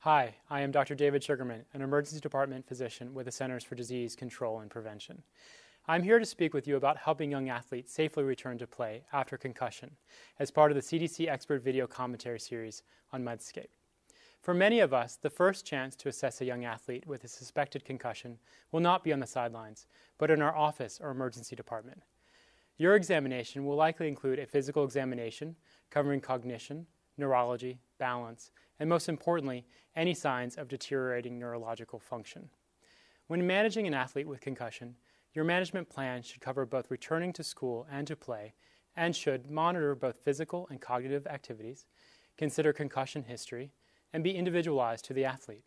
Hi, I am Dr. David Sugarman, an emergency department physician with the Centers for Disease Control and Prevention. I'm here to speak with you about helping young athletes safely return to play after concussion as part of the CDC expert video commentary series on Medscape. For many of us, the first chance to assess a young athlete with a suspected concussion will not be on the sidelines, but in our office or emergency department. Your examination will likely include a physical examination covering cognition, neurology, balance, and most importantly, any signs of deteriorating neurological function. When managing an athlete with concussion, your management plan should cover both returning to school and to play, and should monitor both physical and cognitive activities, consider concussion history, and be individualized to the athlete.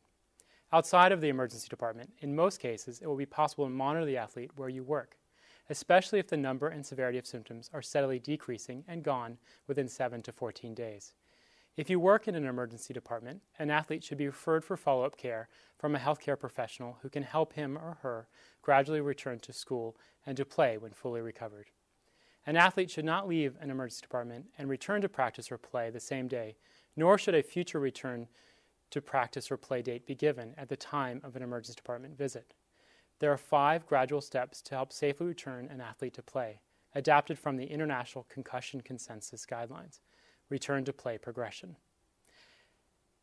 Outside of the emergency department, in most cases, it will be possible to monitor the athlete where you work, especially if the number and severity of symptoms are steadily decreasing and gone within 7 to 14 days. If you work in an emergency department, an athlete should be referred for follow-up care from a healthcare professional who can help him or her gradually return to school and to play when fully recovered. An athlete should not leave an emergency department and return to practice or play the same day, nor should a future return to practice or play date be given at the time of an emergency department visit. There are 5 gradual steps to help safely return an athlete to play, adapted from the International Concussion Consensus Guidelines. Return to play progression.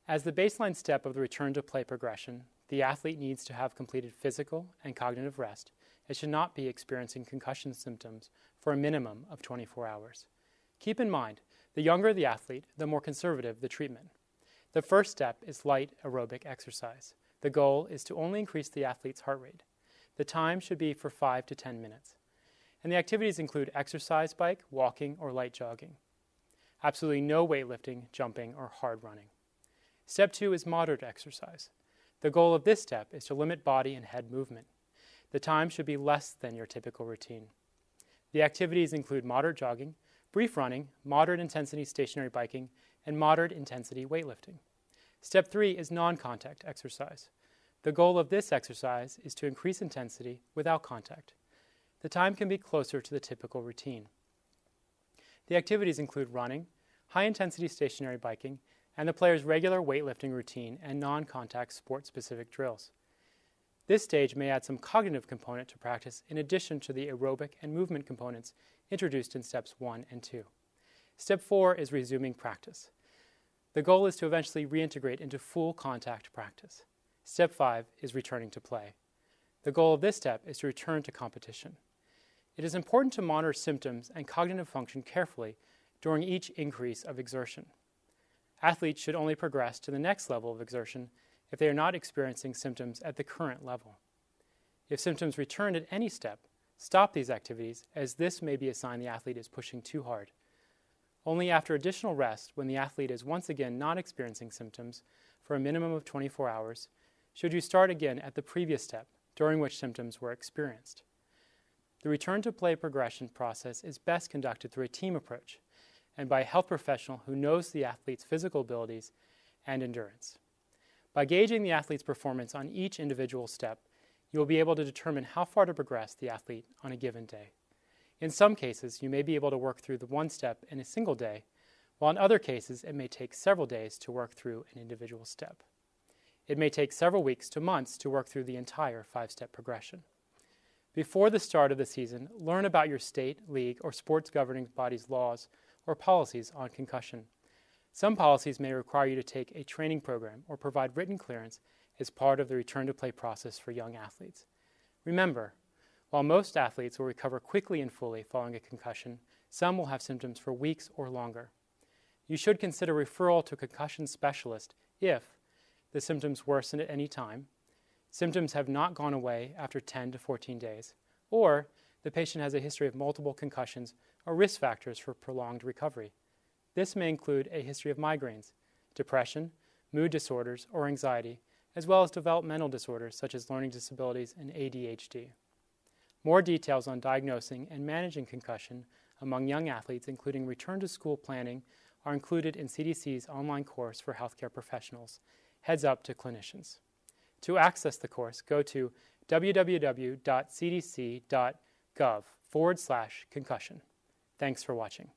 As the baseline step of the return to play progression, the athlete needs to have completed physical and cognitive rest and should not be experiencing concussion symptoms for a minimum of 24 hours. Keep in mind, the younger the athlete, the more conservative the treatment. The first step is light aerobic exercise. The goal is to only increase the athlete's heart rate. The time should be for 5 to 10 minutes. And the activities include exercise bike, walking, or light jogging. Absolutely no weightlifting, jumping, or hard running. Step 2 is moderate exercise. The goal of this step is to limit body and head movement. The time should be less than your typical routine. The activities include moderate jogging, brief running, moderate intensity stationary biking, and moderate intensity weightlifting. Step 3 is non-contact exercise. The goal of this exercise is to increase intensity without contact. The time can be closer to the typical routine. The activities include running, high-intensity stationary biking, and the player's regular weightlifting routine and non-contact sport-specific drills. This stage may add some cognitive component to practice in addition to the aerobic and movement components introduced in steps 1 and 2. Step 4 is resuming practice. The goal is to eventually reintegrate into full contact practice. Step 5 is returning to play. The goal of this step is to return to competition. It is important to monitor symptoms and cognitive function carefully during each increase of exertion. Athletes should only progress to the next level of exertion if they are not experiencing symptoms at the current level. If symptoms return at any step, stop these activities, as this may be a sign the athlete is pushing too hard. Only after additional rest, when the athlete is once again not experiencing symptoms for a minimum of 24 hours, should you start again at the previous step during which symptoms were experienced. The return to play progression process is best conducted through a team approach and by a health professional who knows the athlete's physical abilities and endurance. By gauging the athlete's performance on each individual step, you will be able to determine how far to progress the athlete on a given day. In some cases, you may be able to work through the one step in a single day, while in other cases it may take several days to work through an individual step. It may take several weeks to months to work through the entire 5-step progression. Before the start of the season, learn about your state, league, or sports governing body's laws or policies on concussion. Some policies may require you to take a training program or provide written clearance as part of the return to play process for young athletes. Remember, while most athletes will recover quickly and fully following a concussion, some will have symptoms for weeks or longer. You should consider referral to a concussion specialist if the symptoms worsen at any time, symptoms have not gone away after 10 to 14 days, or the patient has a history of multiple concussions or risk factors for prolonged recovery. This may include a history of migraines, depression, mood disorders, or anxiety, as well as developmental disorders such as learning disabilities and ADHD. More details on diagnosing and managing concussion among young athletes, including return to school planning, are included in CDC's online course for healthcare professionals, Heads Up to Clinicians. To access the course, go to www.cdc.gov/concussion. Thanks for watching.